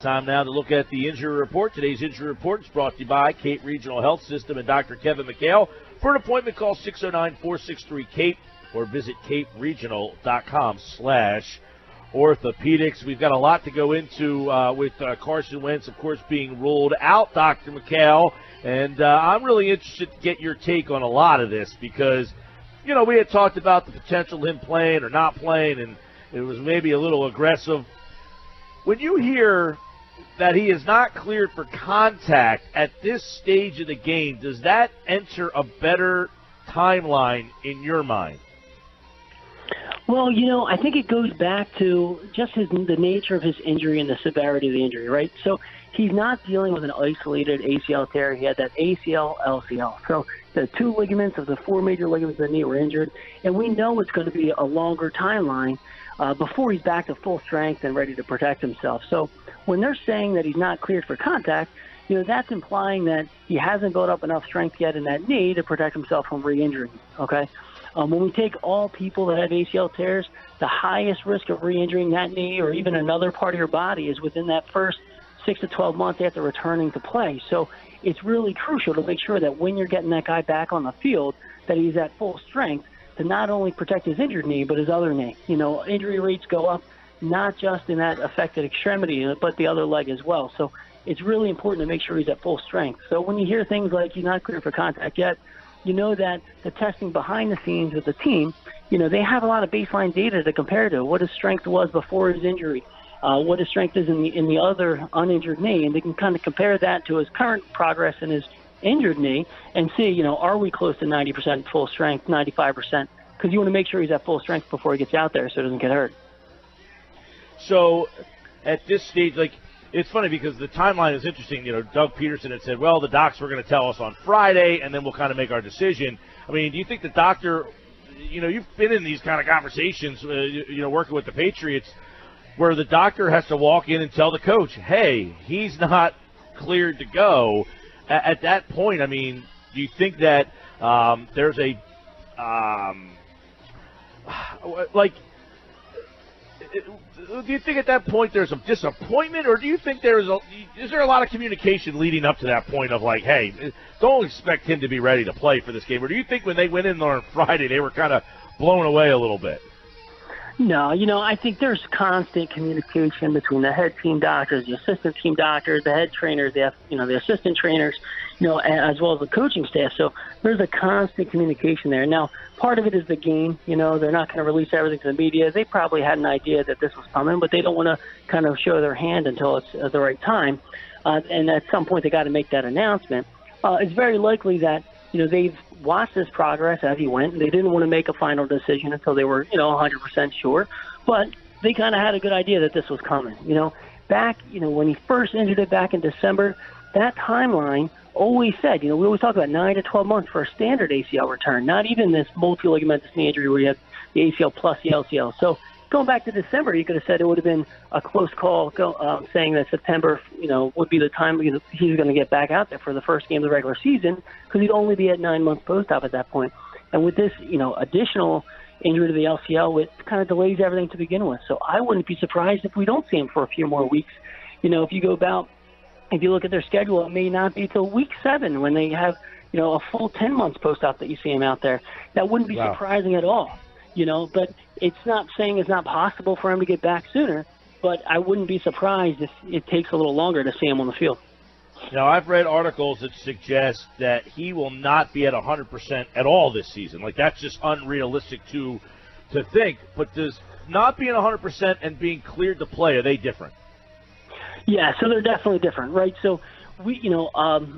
Time now to look at the injury report. Today's injury report is brought to you by Cape Regional Health System and Dr. Kevin McHale. For an appointment, call 609-463-CAPE or visit caperegional.com/orthopedics. We've got a lot to go into with Carson Wentz, of course, being ruled out, Dr. McHale. And I'm really interested to get your take on a lot of this because, you know, we had talked about the potential of him playing or not playing, and it was maybe a little aggressive. When you hear that he is not cleared for contact at this stage of the game, does that enter a better timeline in your mind? Well, you know, I think it goes back to just the nature of his injury and the severity of the injury, right? So he's not dealing with an isolated ACL tear. He had that ACL, LCL. So the two ligaments of the four major ligaments of the knee were injured, and we know it's going to be a longer timeline before he's back to full strength and ready to protect himself. So when they're saying that he's not cleared for contact, you know, that's implying that he hasn't built up enough strength yet in that knee to protect himself from re-injury, okay? When we take all people that have ACL tears, the highest risk of re-injuring that knee or even another part of your body is within that first 6 to 12 months after returning to play. So it's really crucial to make sure that when you're getting that guy back on the field, that he's at full strength to not only protect his injured knee, but his other knee. You know, injury rates go up not just in that affected extremity, but the other leg as well. So it's really important to make sure he's at full strength. So when you hear things like he's not cleared for contact yet, you know that the testing behind the scenes with the team, you know, they have a lot of baseline data to compare to what his strength was before his injury, what his strength is in the other uninjured knee, and they can kind of compare that to his current progress in his injured knee and see, you know, are we close to 90% full strength, 95%? Because you want to make sure he's at full strength before he gets out there so he doesn't get hurt. So at this stage, like, it's funny because the timeline is interesting. You know, Doug Peterson had said, well, the docs were going to tell us on Friday, and then we'll kind of make our decision. I mean, do you think the doctor, you know, you've been in these kind of conversations, you know, working with the Patriots, where the doctor has to walk in and tell the coach, hey, he's not cleared to go. At that point, I mean, do you think that there's a do you think at that point there's a disappointment, or do you think is there a lot of communication leading up to that point of like, hey, don't expect him to be ready to play for this game? Or do you think when they went in there on Friday they were kind of blown away a little bit? No, you know, I think there's constant communication between the head team doctors, the assistant team doctors, the head trainers, the assistant trainers, you know, as well as the coaching staff. So there's a constant communication there. Now, part of it is the game. You know, they're not going to release everything to the media. They probably had an idea that this was coming, but they don't want to kind of show their hand until it's at the right time. And at some point, they got to make that announcement. It's very likely that, you know, they've watched his progress as he went. They didn't want to make a final decision until they were, you know, 100% sure. But they kind of had a good idea that this was coming. You know, back, you know, when he first injured it back in December, that timeline always said, you know, we always talk about 9 to 12 months for a standard ACL return, not even this multi-ligamentous knee injury where you have the ACL plus the LCL. So going back to December, you could have said it would have been a close call saying that September, you know, would be the time he was going to get back out there for the first game of the regular season because he'd only be at 9 months post-op at that point. And with this, you know, additional injury to the LCL, it kind of delays everything to begin with. So I wouldn't be surprised if we don't see him for a few more weeks. You know, if you look at their schedule, it may not be till week 7 when they have, you know, a full 10 months post-op that you see him out there. That wouldn't be surprising at all. You know, but it's not saying it's not possible for him to get back sooner, but I wouldn't be surprised if it takes a little longer to see him on the field. Now, I've read articles that suggest that he will not be at 100% at all this season. Like, that's just unrealistic to think. But does not being 100% and being cleared to play, are they different? Yeah, so they're definitely different, right? So we, you know,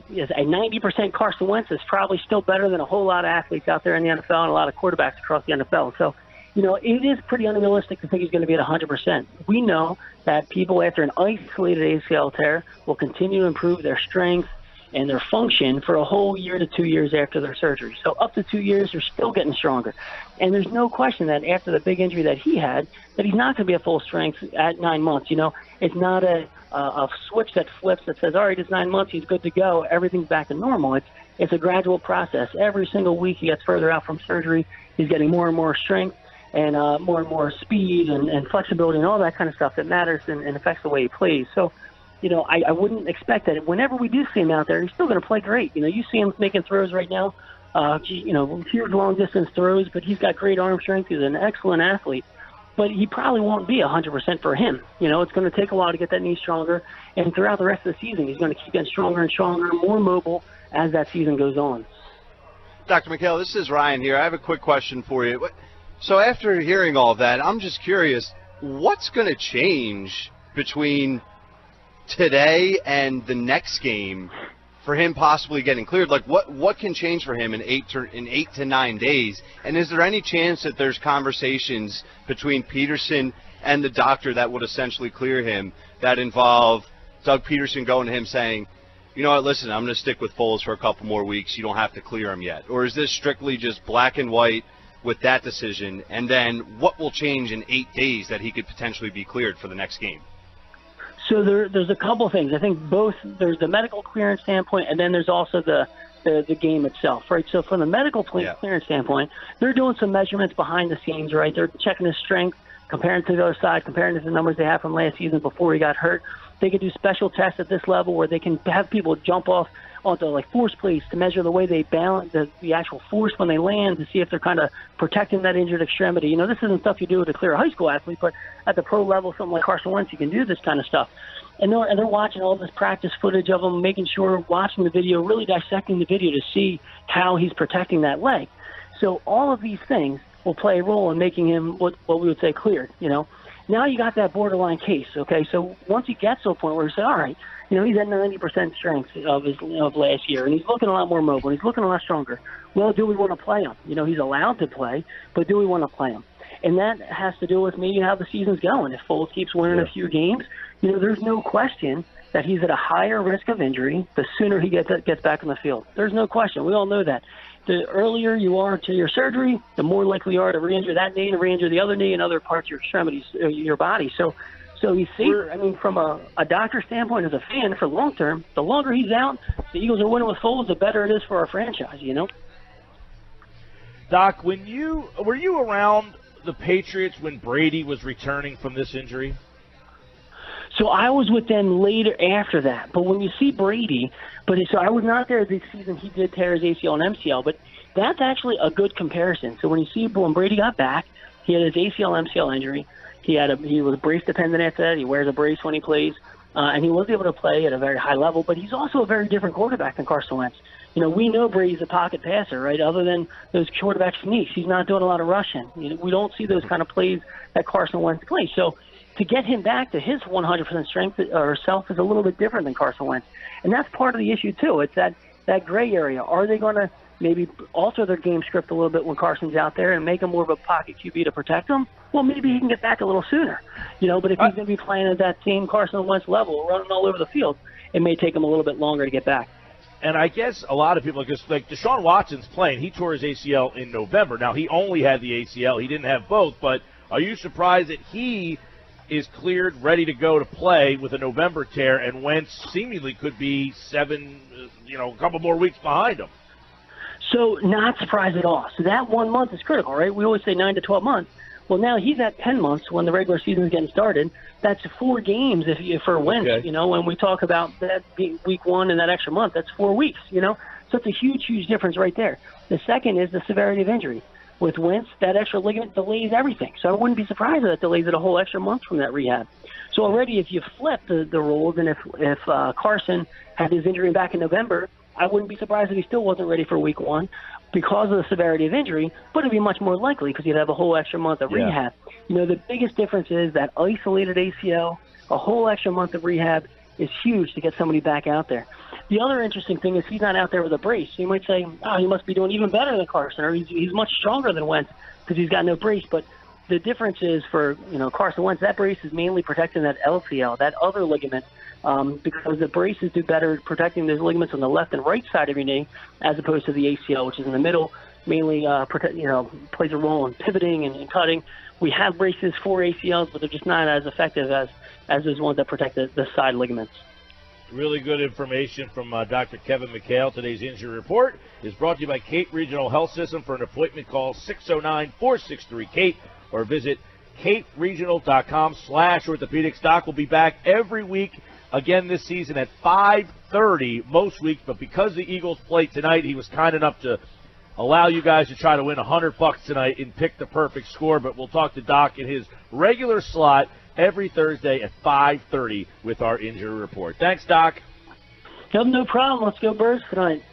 yes, a 90% Carson Wentz is probably still better than a whole lot of athletes out there in the NFL and a lot of quarterbacks across the NFL. So, you know, it is pretty unrealistic to think he's going to be at 100%. We know that people after an isolated ACL tear will continue to improve their strength and their function for a whole year to 2 years after their surgery. So up to 2 years, they're still getting stronger. And there's no question that after the big injury that he had, that he's not going to be at full strength at 9 months. You know, it's not a switch that flips that says, all right, it's 9 months, he's good to go, everything's back to normal. It's a gradual process. Every single week he gets further out from surgery, he's getting more and more strength and more speed and flexibility and all that kind of stuff that matters and affects the way he plays. So, I wouldn't expect that. Whenever we do see him out there, he's still going to play great. You see him making throws right now. Huge long-distance throws, but he's got great arm strength. He's an excellent athlete. But he probably won't be 100% for him. It's going to take a while to get that knee stronger. And throughout the rest of the season, he's going to keep getting stronger and stronger, more mobile as that season goes on. Dr. McHale, this is Ryan here. I have a quick question for you. So after hearing all of that, I'm just curious, what's going to change between today and the next game for him possibly getting cleared? Like, what can change for him in 8 to 9 days? And is there any chance that there's conversations between Peterson and the doctor that would essentially clear him that involve Doug Peterson going to him saying, you know what, listen, I'm going to stick with Foles for a couple more weeks. You don't have to clear him yet. Or is this strictly just black and white with that decision? And then what will change in 8 days that he could potentially be cleared for the next game? So there's a couple things. I think both there's the medical clearance standpoint, and then there's also the game itself, right? So from the medical clearance standpoint, they're doing some measurements behind the scenes, right? They're checking his strength, comparing to the other side, comparing to the numbers they have from last season before he got hurt. They could do special tests at this level where they can have people jump off onto like force plates to measure the way they balance the actual force when they land to see if they're kind of protecting that injured extremity. This isn't stuff you do to clear a high school athlete, but at the pro level, something like Carson Wentz, you can do this kind of stuff. And they're watching all this practice footage of him, making sure, watching the video, really dissecting the video to see how he's protecting that leg. So all of these things will play a role in making him what we would say cleared, Now you got that borderline case, okay? So once he gets to a point where you say, all right, he's at 90% strength of last year, and he's looking a lot more mobile, and he's looking a lot stronger. Well, do we want to play him? He's allowed to play, but do we want to play him? And that has to do with maybe how the season's going. If Foles keeps winning a few games, there's no question that he's at a higher risk of injury the sooner he gets back in the field. There's no question. We all know that. The earlier you are to your surgery, the more likely you are to re-injure that knee, to re-injure the other knee, and other parts of your extremities, your body. So he's safer. I mean, from a doctor standpoint, as a fan, for long term, the longer he's out, the Eagles are winning with Foles, the better it is for our franchise. Doc, were you around the Patriots when Brady was returning from this injury? So I was with them later after that. But when you see Brady, so I was not there this season. He did tear his ACL and MCL, but that's actually a good comparison. So when you see when Brady got back, he had his ACL, MCL injury. He was brace dependent after that. He wears a brace when he plays, and he was able to play at a very high level. But he's also a very different quarterback than Carson Wentz. We know Brady's a pocket passer, right? Other than those quarterback sneaks, he's not doing a lot of rushing. We don't see those kind of plays that Carson Wentz plays. So to get him back to his 100% strength or self is a little bit different than Carson Wentz. And that's part of the issue, too. It's that gray area. Are they going to maybe alter their game script a little bit when Carson's out there and make him more of a pocket QB to protect him? Well, maybe he can get back a little sooner. But if he's going to be playing at that same Carson Wentz level, running all over the field, it may take him a little bit longer to get back. And I guess a lot of people, like Deshaun Watson's playing, he tore his ACL in November. Now, he only had the ACL. He didn't have both. But are you surprised that he is cleared, ready to go to play with a November tear, and Wentz seemingly could be a couple more weeks behind him? So not surprised at all. So that 1 month is critical, right? We always say 9 to 12 months. Well, now he's at 10 months when the regular season is getting started. That's 4 games for Wentz, okay. When we talk about that being week 1 and that extra month, that's 4 weeks, So it's a huge, huge difference right there. The second is the severity of injury. With Wentz, that extra ligament delays everything. So I wouldn't be surprised if that delays it a whole extra month from that rehab. So already if you flip the rules, and if Carson had his injury back in November, I wouldn't be surprised if he still wasn't ready for week 1 because of the severity of injury, but it'd be much more likely because you'd have a whole extra month of rehab. The biggest difference is that isolated ACL, a whole extra month of rehab is huge to get somebody back out there. The other interesting thing is he's not out there with a brace. You might say, oh, he must be doing even better than Carson, or he's much stronger than Wentz because he's got no brace. But the difference is for Carson Wentz, that brace is mainly protecting that LCL, that other ligament, because the braces do better at protecting those ligaments on the left and right side of your knee as opposed to the ACL, which is in the middle, mainly plays a role in pivoting and cutting. We have braces for ACLs, but they're just not as effective as those ones that protect the side ligaments. Really good information from Dr. Kevin McHale. Today's injury report is brought to you by Cape Regional Health System. For an appointment, call 609-463-CAPE or visit caperegional.com/orthopedics. Doc will be back every week again this season at 5:30 most weeks. But because the Eagles play tonight, he was kind enough to allow you guys to try to win $100 tonight and pick the perfect score. But we'll talk to Doc in his regular slot every Thursday at 5:30 with our injury report. Thanks, Doc. No problem. Let's go Birds tonight.